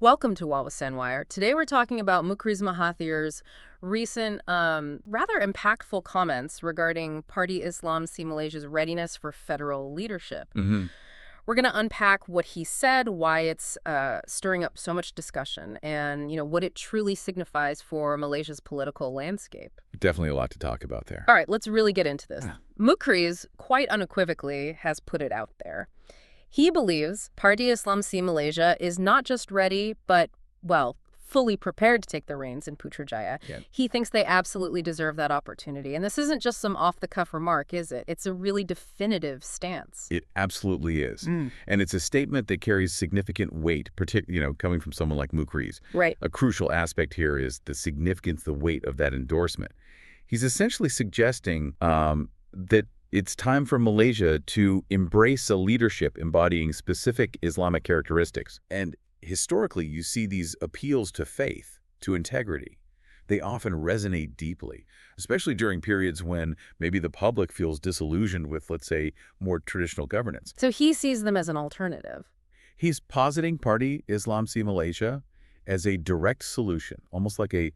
Welcome to Wawa Wire. Today we're talking about Mukhriz Mahathir's recent, rather impactful comments regarding Party Islam si Malaysia's readiness for federal leadership. We're going to unpack what he said, why it's stirring up so much discussion, and what it truly signifies for Malaysia's political landscape. Definitely a lot to talk about there. All right, let's really get into this. Mukhriz, quite unequivocally, has put it out there. He believes Party Islam si Malaysia is not just ready, but, well, fully prepared to take the reins in Putrajaya. Yeah. He thinks they absolutely deserve that opportunity. And this isn't just some off-the-cuff remark, is it? It's a really definitive stance. It absolutely is. And it's a statement that carries significant weight, particularly, coming from someone like Mukhriz. Right. A crucial aspect here is the significance, the weight of that endorsement. He's essentially suggesting that it's time for Malaysia to embrace a leadership embodying specific Islamic characteristics. And historically, you see these appeals to faith, to integrity. They often resonate deeply, especially during periods when maybe the public feels disillusioned with, let's say, more traditional governance. So he sees them as an alternative. He's positing Party Islam si Malaysia as a direct solution, almost like a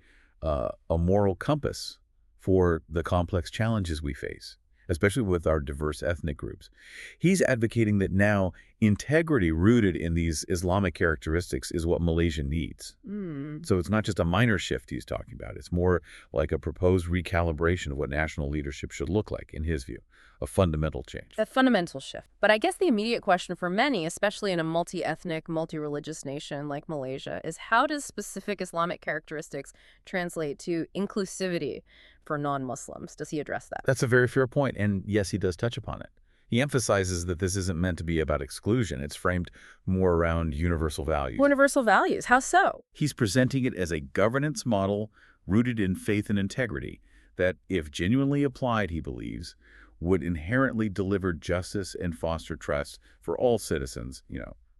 moral compass for the complex challenges we face, especially with our diverse ethnic groups. He's advocating that now integrity rooted in these Islamic characteristics is what Malaysia needs. So it's not just a minor shift he's talking about. It's more like a proposed recalibration of what national leadership should look like, in his view. A fundamental change. A fundamental shift. But I guess the immediate question for many, especially in a multi-ethnic, multi-religious nation like Malaysia, is how does specific Islamic characteristics translate to inclusivity for non-Muslims? Does he address that? That's a very fair point, and yes, he does touch upon it. He emphasizes that this isn't meant to be about exclusion. It's framed more around universal values. Universal values. How so? He's presenting it as a governance model rooted in faith and integrity that, if genuinely applied, he believes, would inherently deliver justice and foster trust for all citizens,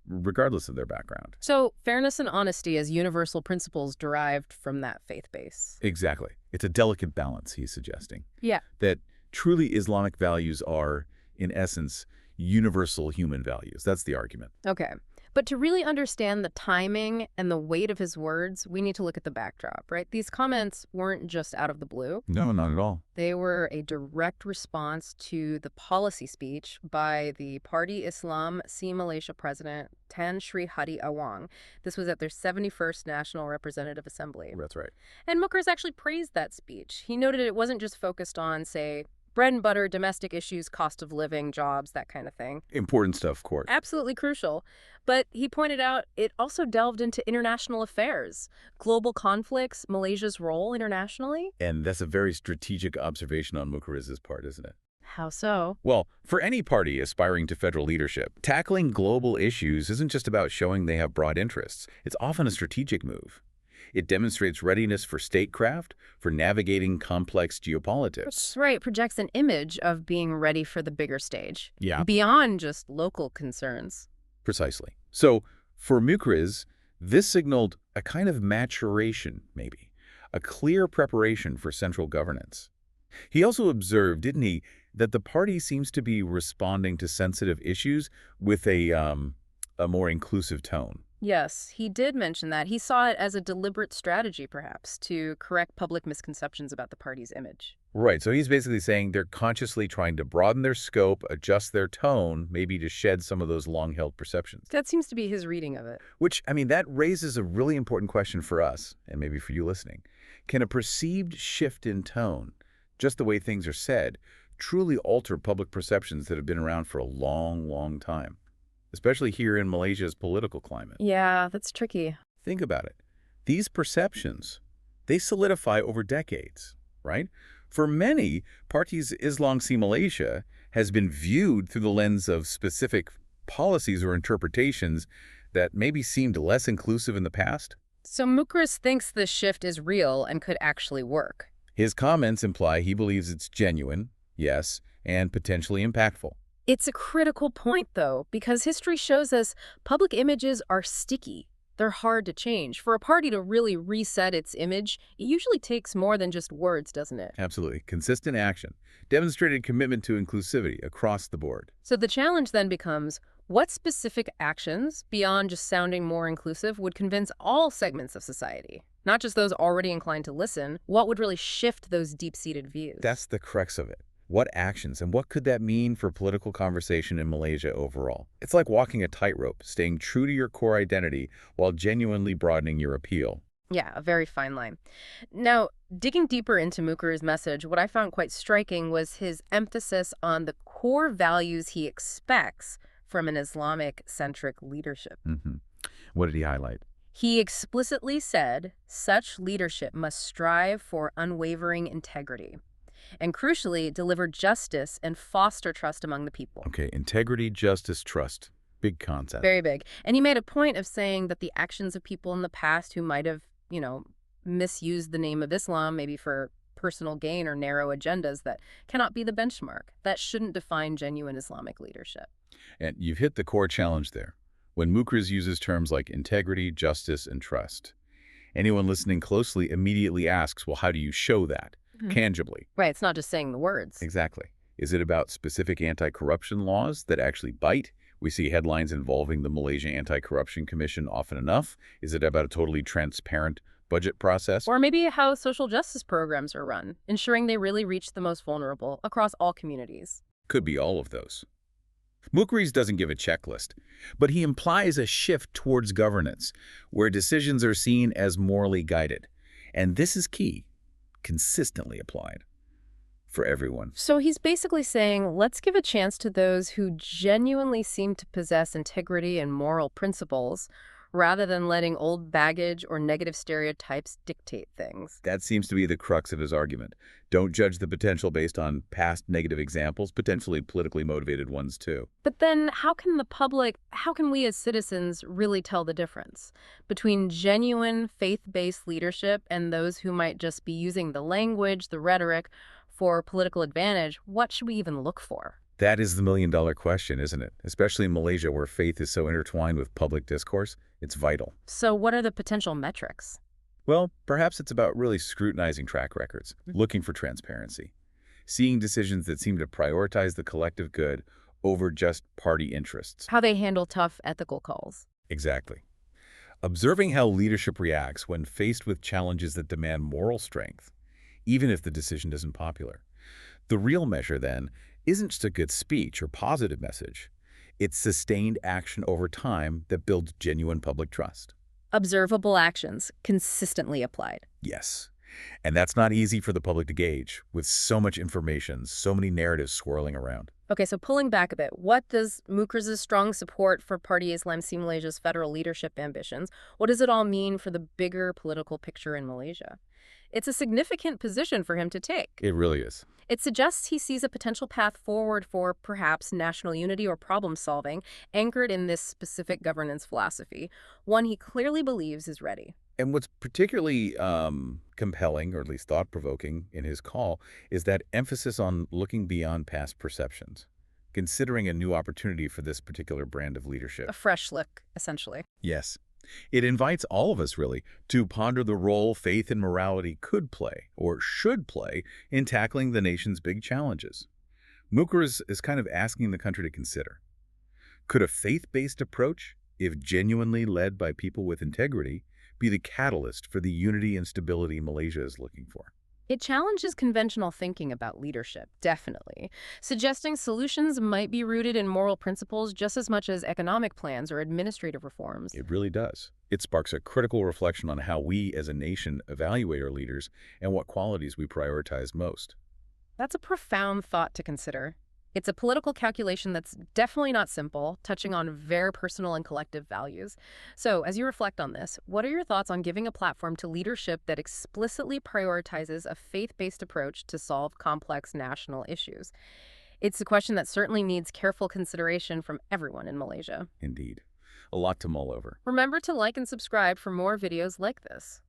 regardless of their background. So fairness and honesty as universal principles derived from that faith base. Exactly. It's a delicate balance, he's suggesting. Yeah. That truly Islamic values are, in essence, universal human values. That's the argument. Okay. But to really understand the timing and the weight of his words, we need to look at the backdrop, right? These comments weren't just out of the blue. No, not at all. They were a direct response to the policy speech by the Party Islam si Malaysia president, Tan Sri Hadi Awang. This was at their 71st National Representative Assembly. That's right. And Mukhriz actually praised that speech. He noted it wasn't just focused on, say, bread and butter, domestic issues, cost of living, jobs, that kind of thing. Important stuff, of course. Absolutely crucial. But he pointed out it also delved into international affairs, global conflicts, Malaysia's role internationally. And that's a very strategic observation on Mukhriz's part, isn't it? How so? Well, for any party aspiring to federal leadership, tackling global issues isn't just about showing they have broad interests. It's often a strategic move. It demonstrates readiness for statecraft, for navigating complex geopolitics. That's right. It projects an image of being ready for the bigger stage. Yeah. Beyond just local concerns. Precisely. So for Mukhriz, this signaled a kind of maturation, maybe, a clear preparation for central governance. He also observed, didn't he, that the party seems to be responding to sensitive issues with a more inclusive tone. Yes, he did mention that. He saw it as a deliberate strategy, perhaps, to correct public misconceptions about the party's image. Right, so he's basically saying they're consciously trying to broaden their scope, adjust their tone, maybe to shed some of those long-held perceptions. That seems to be his reading of it. Which, that raises a really important question for us, and maybe for you listening. Can a perceived shift in tone, just the way things are said, truly alter public perceptions that have been around for a long, long time? Especially here in Malaysia's political climate. Yeah, that's tricky. Think about it. These perceptions, they solidify over decades, right? For many, Party Islam si Malaysia has been viewed through the lens of specific policies or interpretations that maybe seemed less inclusive in the past. So Mukhriz thinks this shift is real and could actually work. His comments imply he believes it's genuine, yes, and potentially impactful. It's a critical point, though, because history shows us public images are sticky. They're hard to change. For a party to really reset its image, it usually takes more than just words, doesn't it? Absolutely. Consistent action. Demonstrated commitment to inclusivity across the board. So the challenge then becomes, What specific actions, beyond just sounding more inclusive, would convince all segments of society, not just those already inclined to listen? What would really shift those deep-seated views? That's the crux of it. What actions and what could that mean for political conversation in Malaysia overall? It's like walking a tightrope, staying true to your core identity while genuinely broadening your appeal. Yeah, a very fine line. Now, digging deeper into Mukherjee's message, what I found quite striking was his emphasis on the core values he expects from an Islamic-centric leadership. What did he highlight? He explicitly said such leadership must strive for unwavering integrity and, crucially, deliver justice and foster trust among the people. Okay, integrity, justice, trust. Big concept. Very big. And he made a point of saying that the actions of people in the past who might have, misused the name of Islam, maybe for personal gain or narrow agendas, that cannot be the benchmark. That shouldn't define genuine Islamic leadership. And you've hit the core challenge there. When Mukhriz uses terms like integrity, justice, and trust, anyone listening closely immediately asks, well, how do you show that? Tangibly. Right, it's not just saying the words. Exactly. Is it about specific anti-corruption laws that actually bite? We see headlines involving the Malaysia Anti-Corruption Commission often enough. Is it about a totally transparent budget process? Or maybe how social justice programs are run, ensuring they really reach the most vulnerable across all communities. Could be all of those. Mukhriz doesn't give a checklist, but he implies a shift towards governance, where decisions are seen as morally guided. And this is key, consistently applied for everyone. So he's basically saying, let's give a chance to those who genuinely seem to possess integrity and moral principles, rather than letting old baggage or negative stereotypes dictate things. That seems to be the crux of his argument. Don't judge the potential based on past negative examples, potentially politically motivated ones too. But then how can we as citizens really tell the difference between genuine faith-based leadership and those who might just be using the language, the rhetoric, for political advantage? What should we even look for? That is the million-dollar question, isn't it? Especially in Malaysia, where faith is so intertwined with public discourse, it's vital. So what are the potential metrics? Well, perhaps it's about really scrutinizing track records, looking for transparency, seeing decisions that seem to prioritize the collective good over just party interests. How they handle tough ethical calls. Exactly. Observing how leadership reacts when faced with challenges that demand moral strength, even if the decision isn't popular. The real measure, then, isn't just a good speech or positive message. It's sustained action over time that builds genuine public trust. Observable actions, consistently applied. Yes. And that's not easy for the public to gauge, with so much information, so many narratives swirling around. Okay, so pulling back a bit, what does Mukhriz's strong support for Parti Islam Si Malaysia's federal leadership ambitions, what does it all mean for the bigger political picture in Malaysia? It's a significant position for him to take. It really is. It suggests he sees a potential path forward for perhaps national unity or problem solving anchored in this specific governance philosophy, one he clearly believes is ready. And what's particularly compelling, or at least thought-provoking in his call, is that emphasis on looking beyond past perceptions, considering a new opportunity for this particular brand of leadership. A fresh look, essentially. Yes. It invites all of us, really, to ponder the role faith and morality could play, or should play, in tackling the nation's big challenges. Mukhriz is kind of asking the country to consider. Could a faith-based approach, if genuinely led by people with integrity, be the catalyst for the unity and stability Malaysia is looking for? It challenges conventional thinking about leadership, definitely, suggesting solutions might be rooted in moral principles just as much as economic plans or administrative reforms. It really does. It sparks a critical reflection on how we as a nation evaluate our leaders and what qualities we prioritize most. That's a profound thought to consider. It's a political calculation that's definitely not simple, touching on very personal and collective values. So, as you reflect on this, what are your thoughts on giving a platform to leadership that explicitly prioritizes a faith-based approach to solve complex national issues? It's a question that certainly needs careful consideration from everyone in Malaysia. Indeed. A lot to mull over. Remember to like and subscribe for more videos like this.